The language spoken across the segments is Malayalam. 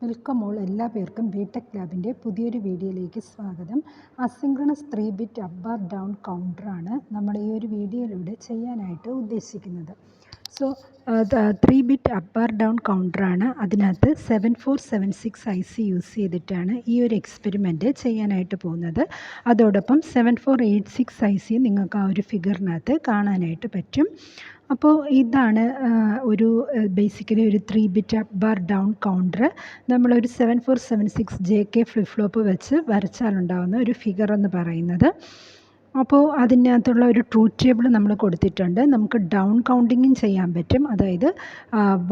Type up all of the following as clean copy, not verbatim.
Welcome all. എല്ലാ പേർക്കും ബിടെക് ലാബിൻ്റെ പുതിയൊരു വീഡിയോയിലേക്ക് സ്വാഗതം. Asynchronous 3 bit up or down കൗണ്ടറാണ് നമ്മൾ ഈ ഒരു വീഡിയോയിലൂടെ ചെയ്യാനായിട്ട് ഉദ്ദേശിക്കുന്നത്. So 3 bit up or down കൗണ്ടറാണ്. അതിനകത്ത് 7476 IC യൂസ് ചെയ്തിട്ടാണ് ഈ ഒരു എക്സ്പെരിമെൻറ്റ് ചെയ്യാനായിട്ട് പോകുന്നത്. അതോടൊപ്പം 7486 IC നിങ്ങൾക്ക് ആ ഒരു ഫിഗറിനകത്ത് കാണാനായിട്ട് പറ്റും. അപ്പോൾ ഇതാണ് ബേസിക്കലി ഒരു 3 bit up bar down counter. നമ്മളൊരു 7476 JK ഫ്ലിപ്പ് ഫ്ലോപ്പ് വെച്ച് വരച്ചാലുണ്ടാകുന്ന ഒരു ഫിഗർ എന്ന് പറയുന്നത്. അപ്പോൾ അതിനകത്തുള്ള ഒരു ട്രൂത്ത് ടേബിൾ നമ്മൾ കൊടുത്തിട്ടുണ്ട്. നമുക്ക് ഡൗൺ കൗണ്ടിങ്ങും ചെയ്യാൻ പറ്റും. അതായത്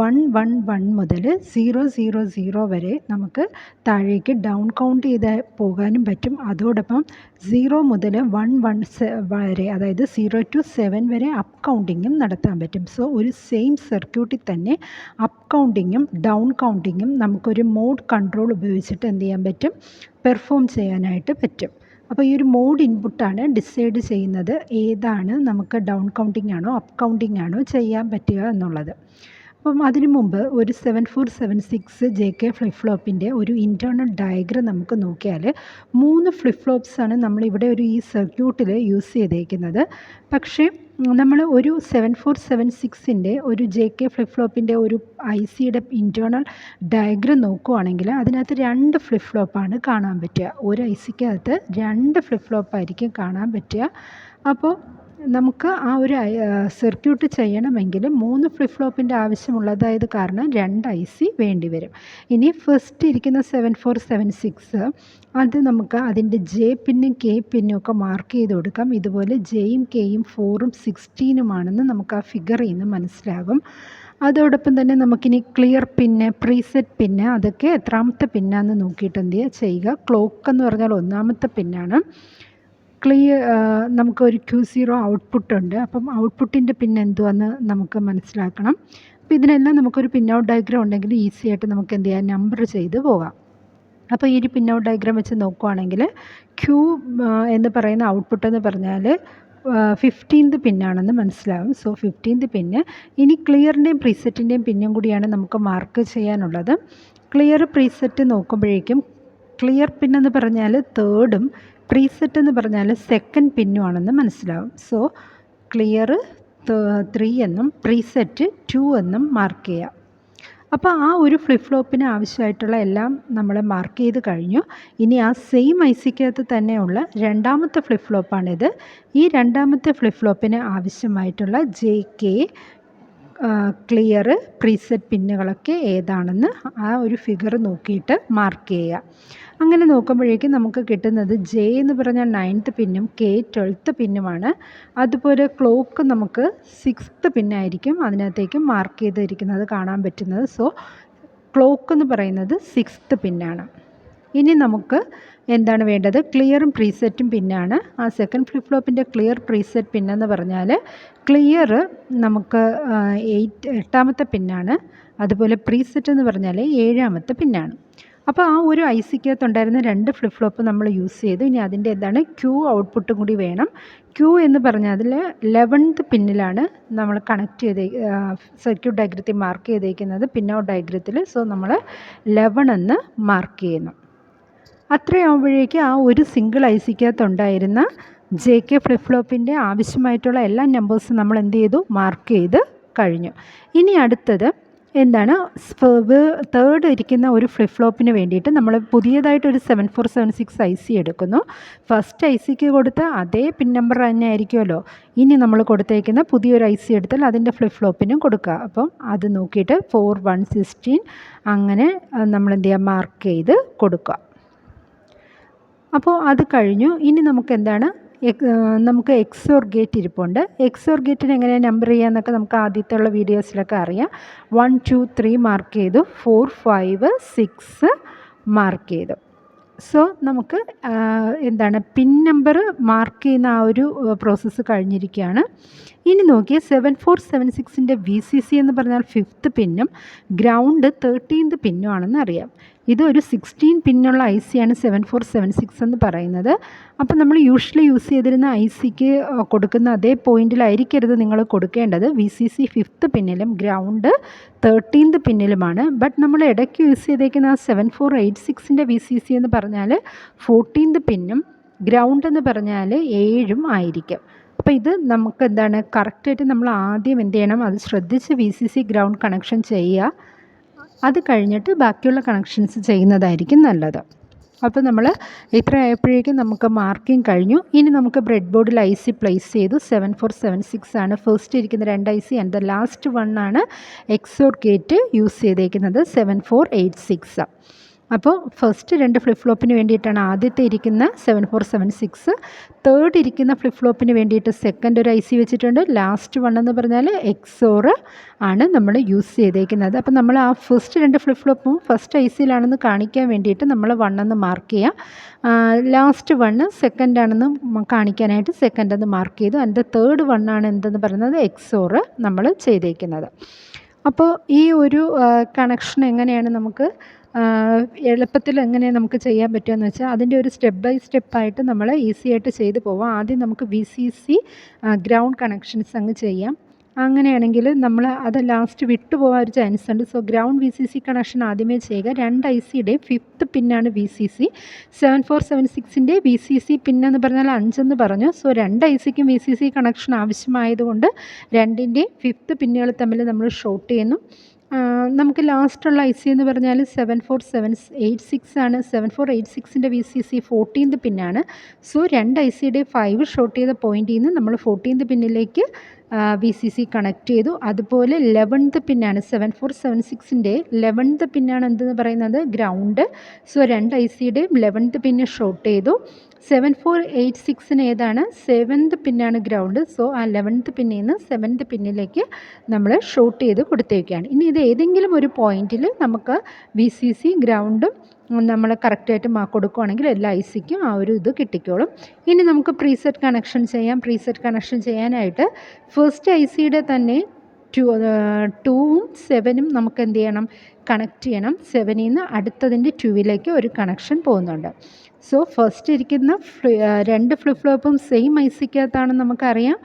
111 മുതൽ 000 വരെ നമുക്ക് താഴേക്ക് ഡൗൺ കൗണ്ട് ചെയ്ത് പോകാനും പറ്റും. അതോടൊപ്പം 0 മുതൽ 11 വരെ, അതായത് 0 to 7 വരെ അപ്പ് കൗണ്ടിങ്ങും നടത്താൻ പറ്റും. സോ ഒരു സെയിം സർക്യൂട്ടിൽ തന്നെ അപ്പ് കൗണ്ടിങ്ങും ഡൗൺ കൗണ്ടിങ്ങും നമുക്കൊരു മോഡ് കൺട്രോൾ ഉപയോഗിച്ചിട്ട് എന്ത് ചെയ്യാൻ പറ്റും, പെർഫോം ചെയ്യാനായിട്ട് പറ്റും. അപ്പോൾ ഈ ഒരു മോഡ് ഇൻപുട്ടാണ് ഡിസൈഡ് ചെയ്യുന്നത് ഏതാണ് നമുക്ക് ഡൗൺ കൗണ്ടിങ് ആണോ അപ്പ് കൗണ്ടിങ് ആണോ ചെയ്യാൻ പറ്റുക എന്നുള്ളത്. അപ്പം അതിനു മുമ്പ് ഒരു 7476 JK ഫ്ലിപ്പ് ഫ്ലോപ്പിൻ്റെ ഒരു ഇൻറ്റേർണൽ ഡയഗ്രം നമുക്ക് നോക്കിയാൽ 3 ഫ്ലിപ്പ് ഫ്ലോപ്സാണ് നമ്മളിവിടെ ഈ സർക്യൂട്ടിൽ യൂസ് ചെയ്തേക്കുന്നത്. പക്ഷേ നമ്മൾ ഒരു 7476ൻ്റെ ഒരു JK ഫ്ലിപ്പ് ഫ്ലോപ്പിൻ്റെ ഒരു ICയുടെ ഇൻറ്റേർണൽ ഡയഗ്രം നോക്കുകയാണെങ്കിൽ അതിനകത്ത് 2 ഫ്ലിപ്പ് ഫ്ലോപ്പാണ് കാണാൻ പറ്റുക. ഒരു ICക്കകത്ത് 2 ഫ്ലിപ്പ് ഫ്ലോപ്പായിരിക്കും കാണാൻ പറ്റുക. അപ്പോൾ നമുക്ക് ആ ഒരു സർക്യൂട്ട് ചെയ്യണമെങ്കിൽ 3 ഫ്ലിപ്പ് ഫ്ലോപ്പിൻ്റെ ആവശ്യമുള്ളതായത് കാരണം 2 IC വേണ്ടി വരും. ഇനി ഫസ്റ്റ് ഇരിക്കുന്ന 7476 അത് നമുക്ക് അതിൻ്റെ J പിന്നും K പിന്നും ഒക്കെ മാർക്ക് ചെയ്ത് കൊടുക്കാം. ഇതുപോലെ Jയും Kയും 4ഉം 16ഉമാണെന്ന് നമുക്ക് ആ ഫിഗറിൽ നിന്ന് മനസ്സിലാകും. അതോടൊപ്പം തന്നെ നമുക്കിനി ക്ലിയർ പിന്ന്, പ്രീസെറ്റ് പിന്ന്, അതൊക്കെ എത്രാമത്തെ പിന്നാന്ന് നോക്കിയിട്ട് എന്ത് ചെയ്യുക. ക്ലോക്ക് എന്ന് പറഞ്ഞാൽ 1ാമത്തെ പിന്നാണ്. നമുക്കൊരു Q0 ഔട്ട്പുട്ട് ഉണ്ട്. അപ്പം ഔട്ട്പുട്ടിൻ്റെ പിൻ എന്തുവാന്ന് നമുക്ക് മനസ്സിലാക്കണം. അപ്പോൾ ഇതിനെല്ലാം നമുക്കൊരു പിൻ ഔട്ട് ഡയഗ്രാം ഉണ്ടെങ്കിൽ ഈസി ആയിട്ട് നമുക്ക് എന്ത് ചെയ്യാം, നമ്പർ ചെയ്ത് പോകാം. അപ്പോൾ ഈ ഒരു പിൻ ഔട്ട് ഡയഗ്രാം വെച്ച് നോക്കുവാണെങ്കിൽ Q എന്ന് പറയുന്ന ഔട്ട്പുട്ട് എന്ന് പറഞ്ഞാൽ 15th പിന്നാണെന്ന് മനസ്സിലാവും. സോ 15th പിന്ന്. ഇനി ക്ലിയറിൻ്റെയും പ്രീസെറ്റിൻ്റെയും പിന്നും കൂടിയാണ് നമുക്ക് മാർക്ക് ചെയ്യാനുള്ളത്. ക്ലിയർ പ്രീസെറ്റ് നോക്കുമ്പോഴേക്കും ക്ലിയർ പിന്നെന്ന് പറഞ്ഞാൽ 3rd പ്രീസെറ്റ് എന്ന് പറഞ്ഞാൽ 2nd പിന്നുമാണെന്ന് മനസ്സിലാവും. സോ ക്ലിയർ 3 എന്നും പ്രീസെറ്റ് 2 എന്നും മാർക്ക് ചെയ്യാം. അപ്പോൾ ആ ഒരു ഫ്ലിപ്പ് ഫ്ലോപ്പിന് ആവശ്യമായിട്ടുള്ള എല്ലാം നമ്മൾ മാർക്ക് ചെയ്ത് കഴിഞ്ഞു. ഇനി ആ സെയിം ICക്കകത്ത് തന്നെയുള്ള 2ാമത്തെ ഫ്ലിപ്പ് ഫ്ലോപ്പാണിത്. ഈ 2ാമത്തെ ഫ്ലിപ്പ് ഫ്ലോപ്പിന് ആവശ്യമായിട്ടുള്ള JK, ക്ലിയർ, പ്രീസെറ്റ് പിന്നുകളൊക്കെ ഏതാണെന്ന് ആ ഒരു ഫിഗർ നോക്കിയിട്ട് മാർക്ക് ചെയ്യുക. അങ്ങനെ നോക്കുമ്പോഴേക്കും നമുക്ക് കിട്ടുന്നത് J എന്ന് പറഞ്ഞാൽ 9th പിന്നും K 12th പിന്നുമാണ്. അതുപോലെ ക്ലോക്ക് നമുക്ക് 6th പിന്നായിരിക്കും അതിനകത്തേക്ക് മാർക്ക് ചെയ്തിരിക്കുന്നത് കാണാൻ പറ്റുന്നത്. സോ ക്ലോക്ക് എന്ന് പറയുന്നത് 6th പിന്നാണ്. ഇനി നമുക്ക് എന്താണ് വേണ്ടത്, ക്ലിയറും പ്രീസെറ്റും പിന്നാണ്. ആ 2nd ഫ്ലിപ്പ് ഫ്ലോപ്പിൻ്റെ ക്ലിയർ പ്രീസെറ്റ് പിന്നെന്ന് പറഞ്ഞാൽ ക്ലിയർ നമുക്ക് 8ാമത്തെ പിന്നാണ്. അതുപോലെ പ്രീസെറ്റ് എന്ന് പറഞ്ഞാൽ 7ാമത്തെ പിന്നാണ്. അപ്പോൾ ആ ഒരു ICക്കകത്തുണ്ടായിരുന്ന 2 ഫ്ലിപ്പ് ഫ്ലോപ്പ് നമ്മൾ യൂസ് ചെയ്തു. ഇനി അതിൻ്റെ എന്താണ് Q ഔട്ട്പുട്ടും കൂടി വേണം. Q എന്ന് പറഞ്ഞാൽ അതിൽ 11th പിന്നിലാണ് നമ്മൾ കണക്ട് ചെയ്ത് സർക്യൂട്ട് ഡയഗ്രത്തിൽ മാർക്ക് ചെയ്തേക്കുന്നത് പിൻ ഔട്ട് ഡയഗ്രത്തിൽ. സോ നമ്മൾ 11 എന്ന് മാർക്ക് ചെയ്യുന്നു. അത്രയാകുമ്പോഴേക്ക് ആ ഒരു സിംഗിൾ ICക്കകത്തുണ്ടായിരുന്ന JK ഫ്ലിപ്പ് ഫ്ലോപ്പിൻ്റെ ആവശ്യമായിട്ടുള്ള എല്ലാ നമ്പേഴ്സും നമ്മൾ എന്ത് ചെയ്തു, മാർക്ക് ചെയ്ത് കഴിഞ്ഞു. ഇനി അടുത്തത് എന്താണ്, 3rd ഇരിക്കുന്ന ഒരു ഫ്ലിപ്പ് ഫ്ലോപ്പിന് വേണ്ടിയിട്ട് നമ്മൾ പുതിയതായിട്ടൊരു 7476 IC എടുക്കുന്നു. ഫസ്റ്റ് ICക്ക് കൊടുത്ത അതേ പിൻ നമ്പർ തന്നെ ആയിരിക്കുമല്ലോ ഇനി നമ്മൾ കൊടുത്തേക്കുന്ന പുതിയൊരു IC എടുത്താൽ അതിൻ്റെ ഫ്ലിപ്പ് ഫ്ലോപ്പിനും കൊടുക്കുക. അപ്പം അത് നോക്കിയിട്ട് 4116 അങ്ങനെ നമ്മൾ എന്ത് ചെയ്യുക, മാർക്ക് ചെയ്ത് കൊടുക്കുക. അപ്പോൾ അത് കഴിഞ്ഞു. ഇനി നമുക്ക് എന്താണ്, നമുക്ക് XOR ഗേറ്റ് ഇരിപ്പുണ്ട്. XOR ഗേറ്റിന് എങ്ങനെയാണ് നമ്പർ ചെയ്യാമെന്നൊക്കെ നമുക്ക് ആദ്യത്തെ ഉള്ള വീഡിയോസിലൊക്കെ അറിയാം. 1 2 3 മാർക്ക് ചെയ്തു, 4 5 6 മാർക്ക് ചെയ്തു. സോ നമുക്ക് എന്താണ് പിൻ നമ്പർ മാർക്ക് ചെയ്യുന്ന ആ ഒരു പ്രോസസ്സ് കഴിഞ്ഞിരിക്കുകയാണ്. ഇനി നോക്കിയ 7476ൻ്റെ VCC എന്ന് പറഞ്ഞാൽ 5th പിന്നും ഗ്രൗണ്ട് 13th പിന്നും ആണെന്ന് അറിയാം. ഇതൊരു 16 പിന്നുള്ള ഐ സിയാണ് 7476 എന്ന് പറയുന്നത്. അപ്പോൾ നമ്മൾ യൂഷ്വലി യൂസ് ചെയ്തിരുന്ന ഐ സിക്ക് കൊടുക്കുന്ന അതേ പോയിൻറ്റിലായിരിക്കരുത് നിങ്ങൾ കൊടുക്കേണ്ടത്. VCC 5th പിന്നിലും ഗ്രൗണ്ട് 13th പിന്നിലുമാണ്. ബട്ട് നമ്മൾ ഇടയ്ക്ക് യൂസ് ചെയ്തേക്കുന്ന ആ 7486ൻ്റെ VCC എന്ന് പറഞ്ഞാൽ 14th പിന്നും ഗ്രൗണ്ട് എന്ന് പറഞ്ഞാൽ 7ഉം ആയിരിക്കും. അപ്പോൾ ഇത് നമുക്ക് എന്താണ് കറക്റ്റായിട്ട് നമ്മൾ ആദ്യം എന്ത് ചെയ്യണം, അത് ശ്രദ്ധിച്ച് VCC ഗ്രൗണ്ട് കണക്ഷൻ ചെയ്യുക. അത് കഴിഞ്ഞിട്ട് ബാക്കിയുള്ള കണക്ഷൻസ് ചെയ്യുന്നതായിരിക്കും നല്ലത്. അപ്പോൾ നമ്മൾ ഇത്ര ആയപ്പോഴേക്കും നമുക്ക് മാർക്കിംഗ് കഴിഞ്ഞു. ഇനി നമുക്ക് ബ്രെഡ് ബോർഡിൽ ഐ സി പ്ലേസ് ചെയ്തു. 7476 ആണ് ഫസ്റ്റ് ഇരിക്കുന്ന 2 IC and the last one ആണ് എക്സോർ ഗേറ്റ് യൂസ് ചെയ്തേക്കുന്നത് 7486. അപ്പോൾ ഫസ്റ്റ് 2 ഫ്ലിപ്പ് ഫ്ലോപ്പിന് വേണ്ടിയിട്ടാണ് ആദ്യത്തെ ഇരിക്കുന്ന 7476. തേർഡ് ഇരിക്കുന്ന ഫ്ലിപ്പ് ഫ്ലോപ്പിന് വേണ്ടിയിട്ട് സെക്കൻഡ് ഒരു IC വെച്ചിട്ടുണ്ട്. ലാസ്റ്റ് വൺ എന്ന് പറഞ്ഞാൽ എക്സോർ ആണ് നമ്മൾ യൂസ് ചെയ്തേക്കുന്നത്. അപ്പോൾ നമ്മൾ ആ ഫസ്റ്റ് 2 ഫ്ലിപ്പ് ഫ്ലോപ്പും ഫസ്റ്റ് ICയിലാണെന്ന് കാണിക്കാൻ വേണ്ടിയിട്ട് നമ്മൾ 1 എന്ന് മാർക്ക് ചെയ്യുക. ലാസ്റ്റ് വണ്ണ് സെക്കൻഡ് ആണെന്ന് കാണിക്കാനായിട്ട് സെക്കൻഡ് എന്ന് മാർക്ക് ചെയ്തു. ആൻഡ് തേർഡ് വണ്ണാണ് എന്തെന്ന് പറയുന്നത് എക്സോർ നമ്മൾ ചെയ്തേക്കുന്നത്. അപ്പോൾ ഈ ഒരു കണക്ഷൻ എങ്ങനെയാണ് നമുക്ക് എളുപ്പത്തിൽ എങ്ങനെ നമുക്ക് ചെയ്യാൻ പറ്റുമെന്ന് വെച്ചാൽ അതിൻ്റെ ഒരു സ്റ്റെപ്പ് ബൈ സ്റ്റെപ്പായിട്ട് നമ്മൾ ഈസി ആയിട്ട് ചെയ്തു പോവാം. ആദ്യം നമുക്ക് VCC ഗ്രൗണ്ട് കണക്ഷൻസ് അങ്ങ് ചെയ്യാം. അങ്ങനെയാണെങ്കിൽ നമ്മൾ അത് ലാസ്റ്റ് വിട്ടുപോകാൻ ഒരു ചാൻസ് ഉണ്ട്. സോ ഗ്രൗണ്ട് VCC കണക്ഷൻ ആദ്യമേ ചെയ്യുക. 2 ICയുടെ 5th പിന്നാണ് VCC. 7476ൻ്റെ VCC പിന്നെന്ന് പറഞ്ഞാൽ 5 എന്ന് പറഞ്ഞു. സോ 2 ICക്കും VCC കണക്ഷൻ ആവശ്യമായതുകൊണ്ട് 2ൻ്റെയും 5th പിന്നുകൾ തമ്മിൽ നമ്മൾ ഷോർട്ട് ചെയ്യുന്നു. നമുക്ക് ലാസ്റ്റുള്ള IC എന്ന് പറഞ്ഞാൽ 7486 ആണ്. 7486ൻ്റെ VCC 14th പിന്നാണ്. സോ 2 ICയുടെ 5 ഷോർട്ട് ചെയ്ത പോയിൻറ്റിൽ നിന്ന് നമ്മൾ 14th പിന്നിലേക്ക് VCC കണക്ട് ചെയ്തു. അതുപോലെ 11th പിന്നാണ് 7476ൻ്റെ 11th പിന്നാണ് എന്തെന്ന് പറയുന്നത് ഗ്രൗണ്ട്. സോ 2 ICയുടെ 11th പിന്ന് ഷോർട്ട് ചെയ്തു. 7486ന് ഏതാണ് 7th പിന്നാണ് ഗ്രൗണ്ട്. സോ ആ 11th പിന്നിൽ നിന്ന് 7th പിന്നിലേക്ക് നമ്മൾ ഷോർട്ട് ചെയ്ത് കൊടുത്തേക്കുകയാണ്. ഇനി ഇത് ഏതെങ്കിലും ഒരു പോയിൻറ്റിൽ നമുക്ക് VCC ഗ്രൗണ്ടും നമ്മൾ കറക്റ്റായിട്ട് കൊടുക്കുകയാണെങ്കിൽ എല്ലാ ICക്കും ആ ഒരു ഇത് കിട്ടിക്കോളും. ഇനി നമുക്ക് പ്രീസെറ്റ് കണക്ഷൻ ചെയ്യാം. പ്രീസെറ്റ് കണക്ഷൻ ചെയ്യാനായിട്ട് ഫസ്റ്റ് ICയുടെ തന്നെ 2ഉം 7ഉം നമുക്ക് എന്ത് ചെയ്യണം കണക്ട് ചെയ്യണം. 7ൽ നിന്ന് അടുത്തതിൻ്റെ 2ലേക്ക് ഒരു കണക്ഷൻ പോകുന്നുണ്ട്. സോ ഫസ്റ്റ് ഇരിക്കുന്ന 2 ഫ്ലിപ്പ് ഫ്ലോപ്പും സെയിം ICക്കകത്താണെന്ന് നമുക്കറിയാം.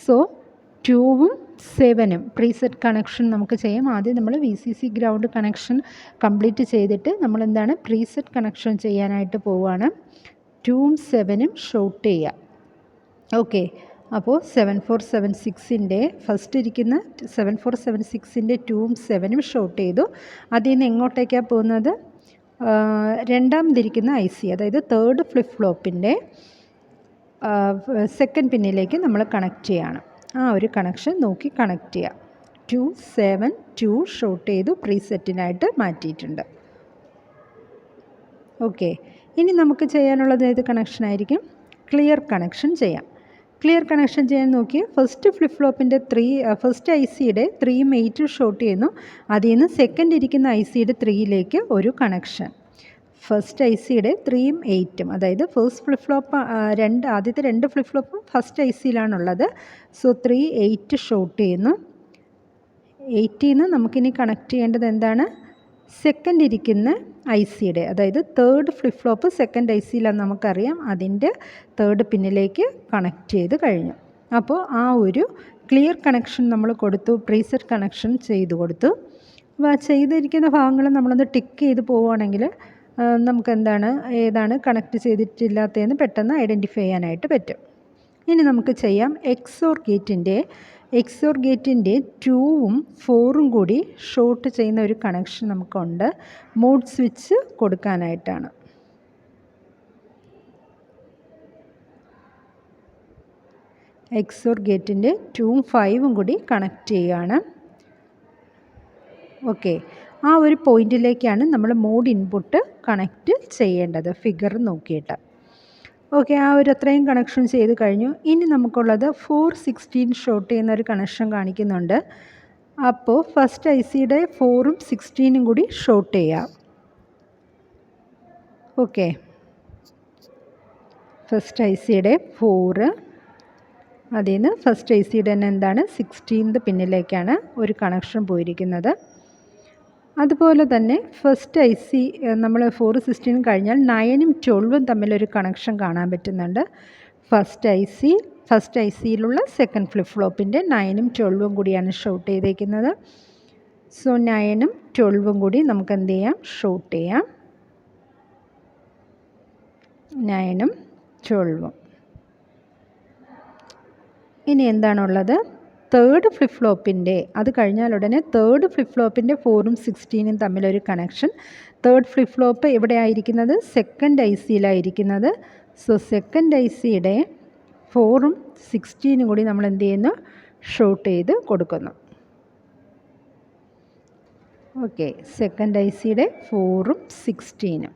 സോ 2ഉം 7ഉം പ്രീസെറ്റ് കണക്ഷൻ നമുക്ക് ചെയ്യാം. ആദ്യം നമ്മൾ VCC ഗ്രൗണ്ട് കണക്ഷൻ കംപ്ലീറ്റ് ചെയ്തിട്ട് നമ്മൾ എന്താണ് പ്രീസെറ്റ് കണക്ഷൻ ചെയ്യാനായിട്ട് പോവുകയാണ്. 2ഉം 7ഉം ഷോർട്ട് ചെയ്യുക. ഓക്കെ, അപ്പോൾ 7476ൻ്റെ ഫസ്റ്റ് ഇരിക്കുന്ന 7476ൻ്റെ 2ഉം 7ഉം ഷോർട്ട് ചെയ്തു. അതിൽ നിന്ന് എങ്ങോട്ടേക്കാണ് പോകുന്നത്? രണ്ടാമതിരിക്കുന്ന IC അതായത് തേർഡ് ഫ്ലിപ്പ് ഫ്ലോപ്പിൻ്റെ സെക്കൻഡ് പിന്നിലേക്ക് നമ്മൾ കണക്ട് ചെയ്യുകയാണ്. ആ ഒരു കണക്ഷൻ നോക്കി കണക്ട് ചെയ്യുക. 2 7 2 ഷോർട്ട് ചെയ്തു പ്രീസെറ്റിനായിട്ട് മാറ്റിയിട്ടുണ്ട്. ഓക്കെ, ഇനി നമുക്ക് ചെയ്യാനുള്ളത് ഏത് കണക്ഷൻ ആയിരിക്കും? ക്ലിയർ കണക്ഷൻ ചെയ്യാം. ക്ലിയർ കണക്ഷൻ ചെയ്യാൻ നോക്കി ഫസ്റ്റ് ഫ്ലിപ്പ് ഫ്ലോപ്പിൻ്റെ ഫസ്റ്റ് ICയുടെ 3ഉം 8ഉം ഷോർട്ട് ചെയ്യുന്നു. അതിൽ നിന്ന് സെക്കൻഡ് ഇരിക്കുന്ന ICയുടെ 3ലേക്ക് ഒരു കണക്ഷൻ. ഫസ്റ്റ് ICയുടെ 3ഉം 8ഉം അതായത് ഫസ്റ്റ് ഫ്ലിപ്പ് ഫ്ലോപ്പ് ആദ്യത്തെ 2 ഫ്ലിപ്പ് ഫ്ലോപ്പും ഫസ്റ്റ് ICയിലാണുള്ളത്. സോ 3 8 ഷോർട്ട് ചെയ്യുന്നു. 8ൽ നിന്ന് നമുക്കിനി കണക്ട് ചെയ്യേണ്ടത് എന്താണ്? സെക്കൻഡ് ഇരിക്കുന്ന ICയുടെ അതായത് തേർഡ് ഫ്ലിപ്പ് ഫ്ലോപ്പ് സെക്കൻഡ് ICയിലാണെന്ന് നമുക്കറിയാം. അതിൻ്റെ തേർഡ് പിന്നിലേക്ക് കണക്ട് ചെയ്ത് കഴിഞ്ഞു. അപ്പോൾ ആ ഒരു ക്ലിയർ കണക്ഷൻ നമ്മൾ കൊടുത്തു, പ്രീസെറ്റ് കണക്ഷൻ ചെയ്ത് കൊടുത്തു. അപ്പോൾ ചെയ്തിരിക്കുന്ന ഭാഗങ്ങൾ നമ്മളൊന്ന് ടിക്ക് ചെയ്ത് പോവുകയാണെങ്കിൽ നമുക്കെന്താണ് ഏതാണ് കണക്ട് ചെയ്തിട്ടില്ലാത്തതെന്ന് പെട്ടെന്ന് ഐഡൻറ്റിഫൈ ചെയ്യാനായിട്ട് പറ്റും. ഇനി നമുക്ക് ചെയ്യാം എക്സോർ ഗേറ്റിൻ്റെ 2ഉം 4ഉം കൂടി ഷോർട്ട് ചെയ്യുന്ന ഒരു കണക്ഷൻ നമുക്കുണ്ട്. Mode switch കൊടുക്കാനായിട്ടാണ്. എക്സോർ ഗേറ്റിൻ്റെ 2ഉം 5ഉം കൂടി കണക്ട് ചെയ്യുകയാണ്. ഓക്കെ, ആ ഒരു പോയിൻറ്റിലേക്കാണ് നമ്മൾ മോഡ് ഇൻപുട്ട് കണക്റ്റ് ചെയ്യേണ്ടത് ഫിഗർ നോക്കിയിട്ട്. ഓക്കെ, ആ ഒരു അത്രയും കണക്ഷൻ ചെയ്ത് കഴിഞ്ഞു. ഇനി നമുക്കുള്ളത് 416 ഷോർട്ട് ചെയ്യുന്ന ഒരു കണക്ഷൻ കാണിക്കുന്നുണ്ട്. അപ്പോൾ ഫസ്റ്റ് ICയുടെ 4ഉം 16ഉം കൂടി ഷോർട്ട് ചെയ്യാം. ഓക്കെ, ഫസ്റ്റ് ICയുടെ 4, അതിൽ നിന്ന് ഫസ്റ്റ് ICയുടെ തന്നെ എന്താണ് 16th പിന്നിലേക്കാണ് ഒരു കണക്ഷൻ പോയിരിക്കുന്നത്. അതുപോലെ തന്നെ ഫസ്റ്റ് ഐ സി നമ്മൾ 416 കഴിഞ്ഞാൽ 9ഉം 12ഉം തമ്മിലൊരു കണക്ഷൻ കാണാൻ പറ്റുന്നുണ്ട്. ഫസ്റ്റ് ഐ സിയിലുള്ള സെക്കൻഡ് ഫ്ലിപ്പ് ഫ്ലോപ്പിൻ്റെ 9ഉം 12ഉം കൂടിയാണ് ഷോട്ട് ചെയ്തേക്കുന്നത്. സോ 9ഉം 12ഉം കൂടി നമുക്ക് എന്ത് ചെയ്യാം, ഷോട്ട് ചെയ്യാം. 9ഉം 12ഉം. ഇനി എന്താണുള്ളത്, തേർഡ് ഫ്ലിപ്പ് ഫ്ലോപ്പിൻ്റെ, അത് കഴിഞ്ഞാൽ ഉടനെ തേർഡ് ഫ്ലിപ്പ് ഫ്ലോപ്പിൻ്റെ 4ഉം 16ഉം തമ്മിലൊരു കണക്ഷൻ. തേർഡ് ഫ്ലിപ്പ് ഫ്ലോപ്പ് എവിടെ ആയിരിക്കുന്നത്, സെക്കൻഡ് ഐ സിയിലായിരിക്കുന്നത്. സോ സെക്കൻഡ് ഐ സിയുടെ 4ഉം 16ഉം കൂടി നമ്മൾ എന്ത് ചെയ്യുന്നു, ഷോട്ട് ചെയ്ത് കൊടുക്കുന്നു. ഓക്കെ, സെക്കൻഡ് ഐ സിയുടെ 4ഉം 16ഉം.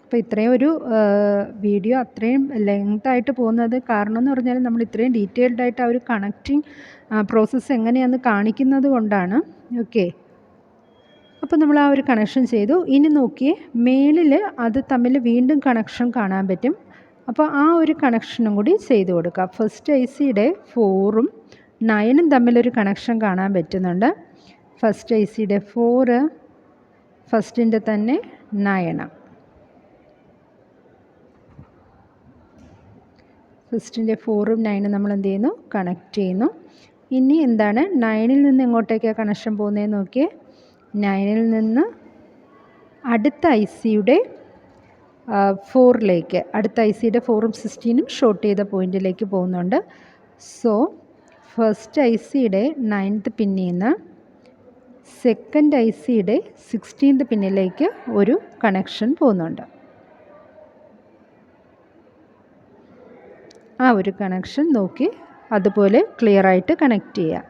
അപ്പോൾ ഇത്രയും ഒരു വീഡിയോ അത്രയും ലെങ്തായിട്ട് പോകുന്നത് കാരണം എന്ന് പറഞ്ഞാൽ നമ്മൾ ഇത്രയും ഡീറ്റെയിൽഡ് ആയിട്ട് ആ ഒരു കണക്റ്റിംഗ് പ്രോസസ്സ് എങ്ങനെയാണെന്ന് കാണിക്കുന്നത് കൊണ്ടാണ്. ഓക്കെ, അപ്പോൾ നമ്മൾ ആ ഒരു കണക്ഷൻ ചെയ്തു. ഇനി നോക്കിയേ, മേളിൽ അത് തമ്മിൽ വീണ്ടും കണക്ഷൻ കാണാൻ പറ്റും. അപ്പോൾ ആ ഒരു കണക്ഷനും കൂടി ചെയ്ത് കൊടുക്കുക. ഫസ്റ്റ് ഐ സിയുടെ 4ഉം 9ഉം തമ്മിലൊരു കണക്ഷൻ കാണാൻ പറ്റുന്നുണ്ട്. ഫസ്റ്റ് ഐ സിയുടെ 4, ഫസ്റ്റിൻ്റെ തന്നെ 9. ഫസ്റ്റിൻ്റെ 4ഉം 9ഉം നമ്മൾ എന്ത് ചെയ്യുന്നു, കണക്ട് ചെയ്യുന്നു. ഇനി എന്താണ്, 9ൽ നിന്ന് എങ്ങോട്ടേക്കാണ് കണക്ഷൻ പോകുന്നതെന്ന് നോക്കിയേ. 9ൽ നിന്ന് അടുത്ത ഐ സിയുടെ 4ലേക്ക്, അടുത്ത ഐ സിയുടെ 4ഉം 16ഉം ഷോട്ട് ചെയ്ത പോയിന്റിലേക്ക് പോകുന്നുണ്ട്. സോ ഫസ്റ്റ് ഐ സിയുടെ 9th പിന്നിൽ നിന്ന് സെക്കൻഡ് ഐ സിയുടെ 16th പിന്നിലേക്ക് ഒരു കണക്ഷൻ പോകുന്നുണ്ട്. ആ ഒരു കണക്ഷൻ നോക്കി അതുപോലെ ക്ലിയറായിട്ട് കണക്ട് ചെയ്യുക.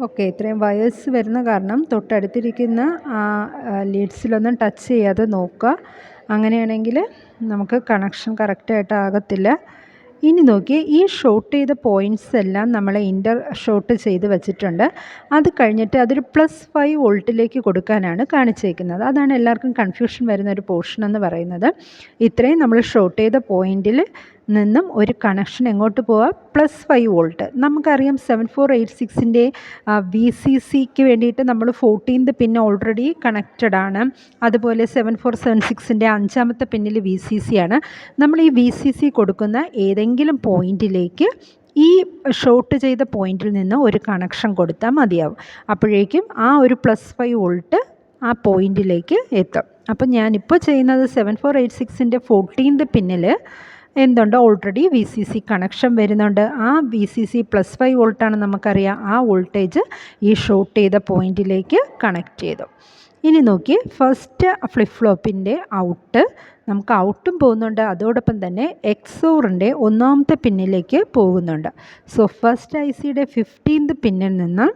ഓക്കെ, ഇത്രയും വയേഴ്സ് വരുന്ന കാരണം തൊട്ടടുത്തിരിക്കുന്ന ആ ലീഡ്സിലൊന്നും ടച്ച് ചെയ്യാതെ നോക്കുക. അങ്ങനെയാണെങ്കിൽ നമുക്ക് കണക്ഷൻ കറക്റ്റായിട്ട് ആകത്തില്ല. ഇനി നോക്കി, ഈ ഷോട്ട് ചെയ്ത പോയിൻറ്റ്സ് എല്ലാം നമ്മൾ ഇൻ്റർ ഷോട്ട് ചെയ്ത് വെച്ചിട്ടുണ്ട്. അത് കഴിഞ്ഞിട്ട് അതൊരു +5 വോൾട്ടിലേക്ക് കൊടുക്കാനാണ് കാണിച്ചേക്കുന്നത്. അതാണ് എല്ലാവർക്കും കൺഫ്യൂഷൻ വരുന്ന ഒരു പോർഷൻ എന്ന് പറയുന്നത്. ഇത്രയും നമ്മൾ ഷോട്ട് ചെയ്ത പോയിൻറ്റിൽ നിന്നും ഒരു കണക്ഷൻ എങ്ങോട്ട് പോവുക, +5 വോൾട്ട്. നമുക്കറിയാം 7486ൻ്റെ VCCക്ക് വേണ്ടിയിട്ട് നമ്മൾ 14th പിൻ ഓൾറെഡി കണക്റ്റഡ് ആണ്. അതുപോലെ 7476ൻ്റെ 5ാമത്തെ പിന്നിൽ VCC ആണ്. നമ്മൾ ഈ VCC കൊടുക്കുന്ന ഏതെങ്കിലും പോയിൻറ്റിലേക്ക് ഈ ഷോട്ട് ചെയ്ത പോയിൻറ്റിൽ നിന്ന് ഒരു കണക്ഷൻ കൊടുത്താൽ മതിയാവും. അപ്പോഴേക്കും ആ ഒരു +5 വോൾട്ട് ആ പോയിൻറ്റിലേക്ക് എത്തും. അപ്പം ഞാനിപ്പോൾ ചെയ്യുന്നത് 7486ൻ്റെ 14th പിന്നിൽ എന്തുണ്ട്, ഓൾറെഡി VCC കണക്ഷൻ വരുന്നുണ്ട്. ആ VCC +5 വോൾട്ടാണ് നമുക്കറിയാം. ആ വോൾട്ടേജ് ഈ ഷോട്ട് ചെയ്ത പോയിൻറ്റിലേക്ക് കണക്ട് ചെയ്തു. ഇനി നോക്കി, ഫസ്റ്റ് ഫ്ലിപ്പ് ഫ്ലോപ്പിൻ്റെ ഔട്ട്, നമുക്ക് ഔട്ടും പോകുന്നുണ്ട്, അതോടൊപ്പം തന്നെ എക്സോറിൻ്റെ 1ാമത്തെ പിന്നിലേക്ക് പോകുന്നുണ്ട്. സോ ഫസ്റ്റ് ഐ സിയുടെ 15th പിന്നിൽ നിന്ന്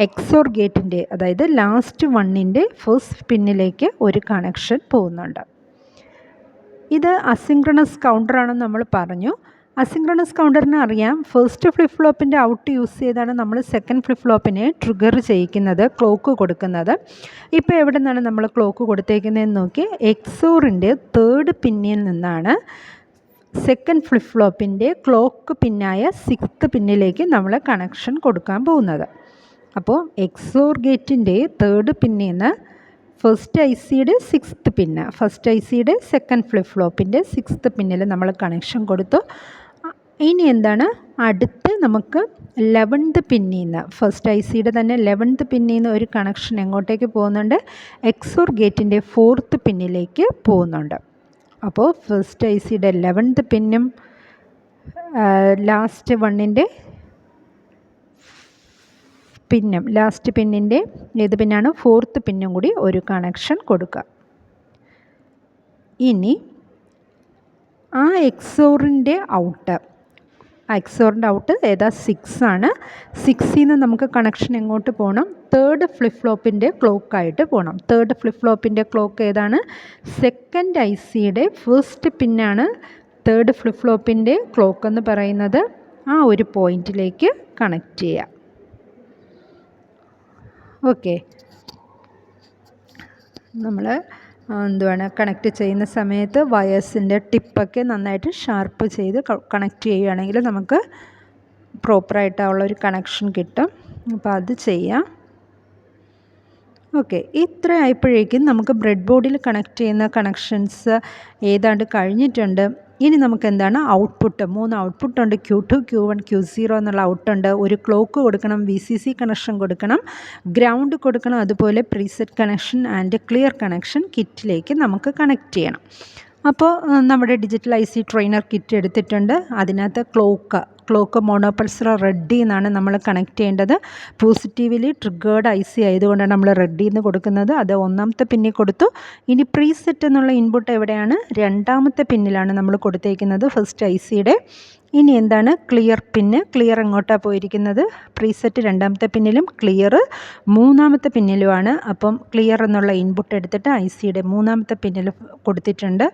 എക്സോർ ഗേറ്റിൻ്റെ, അതായത് ലാസ്റ്റ് 1ൻ്റെ ഫസ്റ്റ് പിന്നിലേക്ക് ഒരു കണക്ഷൻ പോകുന്നുണ്ട്. ഇത് അസിൻക്രണസ് കൗണ്ടറാണെന്ന് നമ്മൾ പറഞ്ഞു. അസിൻക്രണസ് കൗണ്ടറിന് അറിയാം, ഫസ്റ്റ് ഫ്ലിപ്പ് ഫ്ലോപ്പിൻ്റെ ഔട്ട് യൂസ് ചെയ്താണ് നമ്മൾ സെക്കൻഡ് ഫ്ലിപ്പ് ഫ്ലോപ്പിനെ ട്രിഗർ ചെയ്യിക്കുന്നത്, ക്ലോക്ക് കൊടുക്കുന്നത്. ഇപ്പോൾ എവിടെ നിന്നാണ് നമ്മൾ ക്ലോക്ക് കൊടുത്തേക്കുന്നതെന്ന് നോക്കി, എക്സോറിൻ്റെ 3rd പിന്നിൽ നിന്നാണ് സെക്കൻഡ് ഫ്ലിപ്പ് ഫ്ലോപ്പിൻ്റെ ക്ലോക്ക് പിന്നായ 6th പിന്നിലേക്ക് നമ്മൾ കണക്ഷൻ കൊടുക്കാൻ പോകുന്നത്. അപ്പോൾ എക്സോർ ഗേറ്റിൻ്റെ 3rd പിന്നിൽ നിന്ന് ഫസ്റ്റ് ഐ സിയുടെ 6th പിന്ന്, ഫസ്റ്റ് ഐ സിയുടെ സെക്കൻഡ് ഫ്ലിപ്പ് ഫ്ലോപ്പിൻ്റെ 6th പിന്നിൽ നമ്മൾ കണക്ഷൻ കൊടുത്തു. ഇനി എന്താണ്, അടുത്ത് നമുക്ക് 11th പിന്നിൽ നിന്ന്, ഫസ്റ്റ് ഐ സിയുടെ തന്നെ 11th പിന്നിൽ നിന്ന് ഒരു കണക്ഷൻ എങ്ങോട്ടേക്ക് പോകുന്നുണ്ട്, എക്സോർ ഗേറ്റിൻ്റെ 4th പിന്നിലേക്ക് പോകുന്നുണ്ട്. അപ്പോൾ ഫസ്റ്റ് ഐ സിയുടെ 11th പിന്നും ലാസ്റ്റ് 1ൻ്റെ പിന്നും, ലാസ്റ്റ് പിന്നിൻ്റെ ഏത് പിന്നാണ്, 4th പിന്നും കൂടി ഒരു കണക്ഷൻ കൊടുക്കുക. ഇനി ആ എക്സോറിൻ്റെ ഔട്ട്, എക്സോറിൻ്റെ ഔട്ട് ഏതാ, 6 ആണ്. 6ൽ നിന്ന് നമുക്ക് കണക്ഷൻ എങ്ങോട്ട് പോകണം, 3rd ഫ്ലിപ്പ് ഫ്ലോപ്പിൻ്റെ ക്ലോക്കായിട്ട് പോകണം. 3rd ഫ്ലിപ്പ് ഫ്ലോപ്പിൻ്റെ ക്ലോക്ക് ഏതാണ്, സെക്കൻഡ് ഐ സിയുടെ ഫസ്റ്റ് പിന്നാണ് 3rd ഫ്ലിപ്പ് ഫ്ലോപ്പിൻ്റെ ക്ലോക്ക് എന്ന് പറയുന്നത്. ആ ഒരു പോയിൻറ്റിലേക്ക് കണക്ട് ചെയ്യുക. ഓക്കെ, നമ്മൾ എന്തുവാണ് കണക്റ്റ് ചെയ്യുന്ന സമയത്ത് വയേഴ്സിൻ്റെ ടിപ്പൊക്കെ നന്നായിട്ട് ഷാർപ്പ് ചെയ്ത് കണക്റ്റ് ചെയ്യുകയാണെങ്കിൽ നമുക്ക് പ്രോപ്പറായിട്ടുള്ള ഒരു കണക്ഷൻ കിട്ടും. അപ്പോൾ അത് ചെയ്യാം. ഓക്കെ, ഇത്ര ആയപ്പോഴേക്കും നമുക്ക് ബ്രെഡ് ബോർഡിൽ കണക്റ്റ് ചെയ്യുന്ന കണക്ഷൻസ് ഏതാണ്ട് കഴിഞ്ഞിട്ടുണ്ട്. ഇനി നമുക്ക് എന്താണ് ഔട്ട്പുട്ട്, 3 ഔട്ട്പുട്ടുണ്ട്. Q2, Q1, Q0 എന്നുള്ള ഔട്ടുണ്ട്. ഒരു ക്ലോക്ക് കൊടുക്കണം, VCC കണക്ഷൻ കൊടുക്കണം, ഗ്രൗണ്ട് കൊടുക്കണം, അതുപോലെ preset connection and clear connection കിറ്റിലേക്ക് നമുക്ക് കണക്റ്റ് ചെയ്യണം. അപ്പോൾ നമ്മുടെ ഡിജിറ്റൽ IC ട്രെയിനർ കിറ്റ് എടുത്തിട്ടുണ്ട്. അതിനകത്ത് ക്ലോക്ക് മോണോപൾസർ റെഡ് എന്നാണ് നമ്മൾ കണക്റ്റ് ചെയ്യേണ്ടത്. പോസിറ്റീവ്ലി ട്രിഗേർഡ് IC ആയതുകൊണ്ടാണ് നമ്മൾ റെഡ് എന്ന് കൊടുക്കുന്നത്. അത് 1ാമത്തെ പിന്നിൽ കൊടുത്തു. ഇനി പ്രീസെറ്റ് എന്നുള്ള ഇൻപുട്ട് എവിടെയാണ്? 2ാമത്തെ പിന്നിലാണ് നമ്മൾ കൊടുത്തേക്കുന്നത്, ഫസ്റ്റ് ICയുടെ. ഇനി എന്താണ് ക്ലിയർ പിന്ന്? ക്ലിയർ എങ്ങോട്ടാണ് പോയിരിക്കുന്നത്? പ്രീസെറ്റ് 2ാമത്തെ പിന്നിലും ക്ലിയർ 3ാമത്തെ പിന്നിലുമാണ്. അപ്പം ക്ലിയർ എന്നുള്ള ഇൻപുട്ട് എടുത്തിട്ട് ICയുടെ 3ാമത്തെ പിന്നിൽ കൊടുത്തിട്ടുണ്ട്.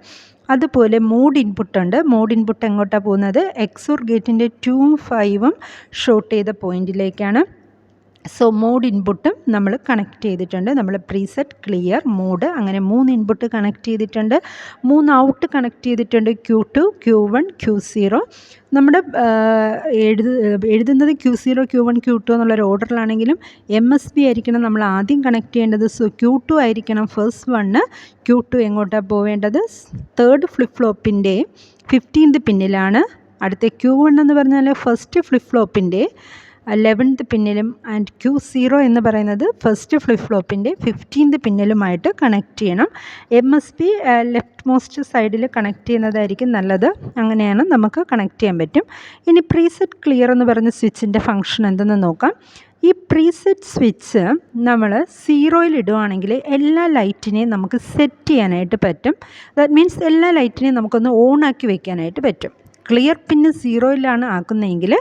അതുപോലെ മോഡ് ഇൻപുട്ടുണ്ട്. മോഡ് ഇൻപുട്ട് എങ്ങോട്ടാണ് പോകുന്നത്? XOR ഗേറ്റിൻ്റെ 2ഉം 5ഉം ഷോർട്ട് ചെയ്ത പോയിൻറ്റിലേക്കാണ്. സോ മോഡ് ഇൻപുട്ടും നമ്മൾ കണക്റ്റ് ചെയ്തിട്ടുണ്ട്. നമ്മൾ പ്രീസെറ്റ്, ക്ലിയർ, മോഡ് അങ്ങനെ 3 ഇൻപുട്ട് കണക്റ്റ് ചെയ്തിട്ടുണ്ട്. 3 ഔട്ട് കണക്റ്റ് ചെയ്തിട്ടുണ്ട്. Q2, Q1, Q0. നമ്മുടെ എഴുതുന്നത് Q0, Q1, Q2 എന്നുള്ളൊരു ഓർഡറിലാണെങ്കിലും MSB ആയിരിക്കണം നമ്മൾ ആദ്യം കണക്റ്റ് ചെയ്യേണ്ടത്. സോ Q2 ആയിരിക്കണം ഫസ്റ്റ് വണ്ണ്. Q2 എങ്ങോട്ടാണ് പോവേണ്ടത്? 3rd ഫ്ലിപ്പ് ഫ്ലോപ്പിൻ്റെ 15th പിന്നിലാണ്. അടുത്ത Q1 എന്ന് പറഞ്ഞാൽ ഫസ്റ്റ് ഫ്ലിപ്പ് ഫ്ലോപ്പിൻ്റെ 11th പിന്നിലും ആൻഡ് Q0 എന്ന് പറയുന്നത് ഫസ്റ്റ് ഫ്ലിപ്പ് ഫ്ലോപ്പിൻ്റെ 15th പിന്നിലുമായിട്ട് കണക്റ്റ് ചെയ്യണം. MSB ലെഫ്റ്റ് മോസ്റ്റ് സൈഡിൽ കണക്റ്റ് ചെയ്യുന്നതായിരിക്കും നല്ലത്. അങ്ങനെയാണ് നമുക്ക് കണക്റ്റ് ചെയ്യാൻ പറ്റും. ഇനി പ്രീസെറ്റ് ക്ലിയർ എന്ന് പറയുന്ന സ്വിച്ചിൻ്റെ ഫംഗ്ഷൻ എന്തെന്ന് നോക്കാം. ഈ പ്രീസെറ്റ് സ്വിച്ച് നമ്മൾ 0യിൽ ഇടുകയാണെങ്കിൽ എല്ലാ ലൈറ്റിനെയും നമുക്ക് സെറ്റ് ചെയ്യാനായിട്ട് പറ്റും. ദാറ്റ് മീൻസ് എല്ലാ ലൈറ്റിനെയും നമുക്കൊന്ന് ഓണാക്കി വയ്ക്കാനായിട്ട് പറ്റും. ക്ലിയർ പിന്ന് 0യിലാണ് ആക്കുന്നതെങ്കിൽ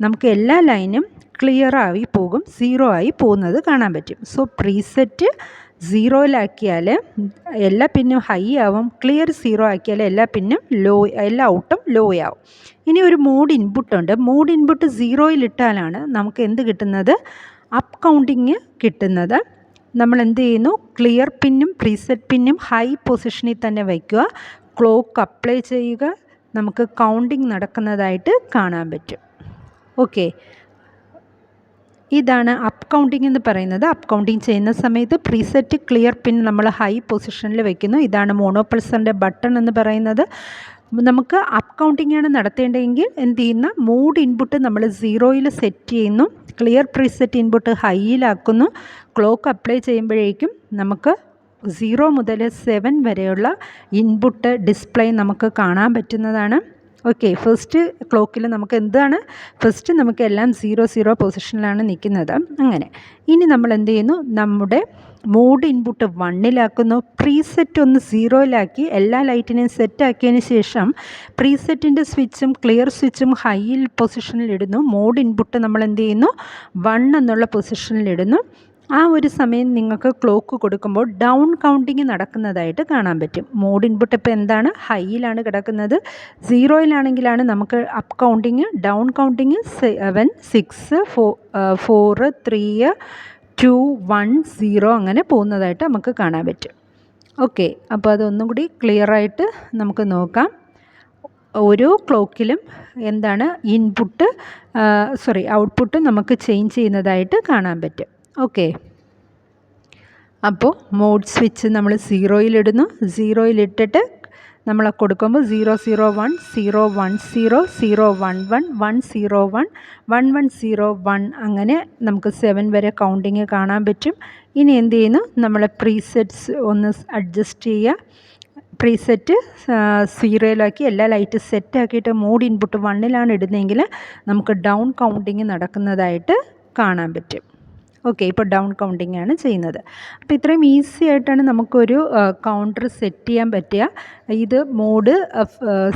നമുക്ക് എല്ലാ ലൈനും ക്ലിയറായി പോകും, 0 ആയി പോകുന്നത് കാണാൻ പറ്റും. സോ പ്രീസെറ്റ് 0യിലാക്കിയാൽ എല്ലാ പിന്നും ഹൈ ആവും, ക്ലിയർ 0 ആക്കിയാൽ എല്ലാ പിന്നും എല്ലാ ഔട്ടും ലോ ആവും. ഇനി ഒരു മോഡ് ഇൻപുട്ടുണ്ട്. മോഡ് ഇൻപുട്ട് 0യിലിട്ടാലാണ് നമുക്ക് എന്ത് കിട്ടുന്നത്? അപ്പ് കൗണ്ടിങ് കിട്ടുന്നത്. നമ്മൾ എന്ത് ചെയ്യുന്നു? ക്ലിയർ പിന്നും പ്രീസെറ്റ് പിന്നും ഹൈ പൊസിഷനിൽ തന്നെ വയ്ക്കുക, ക്ലോക്ക് അപ്ലൈ ചെയ്യുക, നമുക്ക് കൗണ്ടിങ് നടക്കുന്നതായിട്ട് കാണാൻ പറ്റും. ഓക്കെ, ഇതാണ് അപ്പ് കൗണ്ടിങ് എന്ന് പറയുന്നത്. അപ്പ് കൗണ്ടിങ് ചെയ്യുന്ന സമയത്ത് പ്രീസെറ്റ് ക്ലിയർ പിൻ നമ്മൾ ഹൈ പൊസിഷനിൽ വയ്ക്കുന്നു. ഇതാണ് മോണോപൾസറിൻ്റെ ബട്ടൺ എന്ന് പറയുന്നത്. നമുക്ക് അപ്പ് കൗണ്ടിങ് ആണ് നടത്തേണ്ടതെങ്കിൽ എന്ത് ചെയ്യുന്ന? മോഡ് ഇൻപുട്ട് നമ്മൾ 0യിൽ സെറ്റ് ചെയ്യുന്നു, ക്ലിയർ പ്രീസെറ്റ് ഇൻപുട്ട് ഹൈയിലാക്കുന്നു, ക്ലോക്ക് അപ്ലൈ ചെയ്യുമ്പോഴേക്കും നമുക്ക് 0 മുതൽ 7 വരെയുള്ള ഇൻപുട്ട് ഡിസ്പ്ലേ നമുക്ക് കാണാൻ പറ്റുന്നതാണ്. ഓക്കെ, ഫസ്റ്റ് ക്ലോക്കിൽ നമുക്ക് എന്താണ്? ഫസ്റ്റ് നമുക്ക് എല്ലാം 0 പൊസിഷനിലാണ് നിൽക്കുന്നത്. അങ്ങനെ ഇനി നമ്മൾ എന്ത് ചെയ്യുന്നു? നമ്മുടെ മോഡ് ഇൻപുട്ട് 1ലാക്കുന്നു, പ്രീസെറ്റ് ഒന്ന് 0യിലാക്കി എല്ലാ ലൈറ്റിനെയും സെറ്റാക്കിയതിന് ശേഷം പ്രീസെറ്റിൻ്റെ സ്വിച്ചും ക്ലിയർ സ്വിച്ചും ഹൈയിൽ പൊസിഷനിലിടുന്നു. മോഡ് ഇൻപുട്ട് നമ്മൾ എന്ത് ചെയ്യുന്നു? 1 എന്നുള്ള പൊസിഷനിലിടുന്നു. ആ ഒരു സമയം നിങ്ങൾക്ക് ക്ലോക്ക് കൊടുക്കുമ്പോൾ ഡൗൺ കൗണ്ടിങ് നടക്കുന്നതായിട്ട് കാണാൻ പറ്റും. മോഡ് ഇൻപുട്ട് ഇപ്പോൾ എന്താണ്? ഹൈയിലാണ് കിടക്കുന്നത്. 0യിലാണെങ്കിലാണ് നമുക്ക് അപ്പ് കൗണ്ടിങ്, ഡൗൺ കൗണ്ടിങ് 7, 6, 4, 3, 2, 1, 0 അങ്ങനെ പോകുന്നതായിട്ട് നമുക്ക് കാണാൻ പറ്റും. ഓക്കെ, അപ്പോൾ അതൊന്നും കൂടി ക്ലിയറായിട്ട് നമുക്ക് നോക്കാം. ഓരോ ക്ലോക്കിലും എന്താണ് ഔട്ട്പുട്ട് നമുക്ക് ചേഞ്ച് ചെയ്യുന്നതായിട്ട് കാണാൻ പറ്റും. ഓക്കെ, അപ്പോൾ മോഡ് സ്വിച്ച് നമ്മൾ 0യിലിടുന്നു. 0യിലിട്ടിട്ട് നമ്മൾ കൊടുക്കുമ്പോൾ 0, 0, 1, 0, 1, 0, 0, 1, 1, 1, 0, 1, 1, 1, 0, 1 അങ്ങനെ നമുക്ക് 7 വരെ കൗണ്ടിങ് കാണാൻ പറ്റും. ഇനി എന്ത് ചെയ്യുന്നു? നമ്മൾ പ്രീസെറ്റ്സ് ഒന്ന് അഡ്ജസ്റ്റ് ചെയ്യുക. പ്രീസെറ്റ് 0യിലാക്കി എല്ലാ ലൈറ്റ് സെറ്റാക്കിയിട്ട് മോഡ് ഇൻപുട്ട് 1ലാണ് ഇടുന്നതെങ്കിൽ നമുക്ക് ഡൗൺ കൗണ്ടിങ് നടക്കുന്നതായിട്ട് കാണാൻ പറ്റും. ഓക്കെ, ഇപ്പോൾ ഡൗൺ കൗണ്ടിങ് ആണ് ചെയ്യുന്നത്. അപ്പോൾ ഇത്രയും ഈസി ആയിട്ടാണ് നമുക്കൊരു കൗണ്ടർ സെറ്റ് ചെയ്യാൻ പറ്റുക. ഇത് mode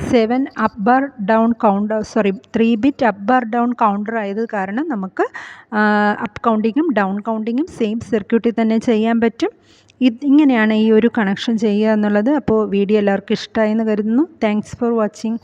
7 up bar down 3 bit up bar down counter ആയത് കാരണം നമുക്ക് അപ്പ് കൗണ്ടിങ്ങും ഡൗൺ കൗണ്ടിങ്ങും സെയിം സർക്യൂട്ടിൽ തന്നെ ചെയ്യാൻ പറ്റും. ഇങ്ങനെയാണ് ഈ ഒരു കണക്ഷൻ ചെയ്യുക എന്നുള്ളത്. അപ്പോൾ വീഡിയോ എല്ലാവർക്കും ഇഷ്ടമായെന്ന് കരുതുന്നു. Thanks for watching.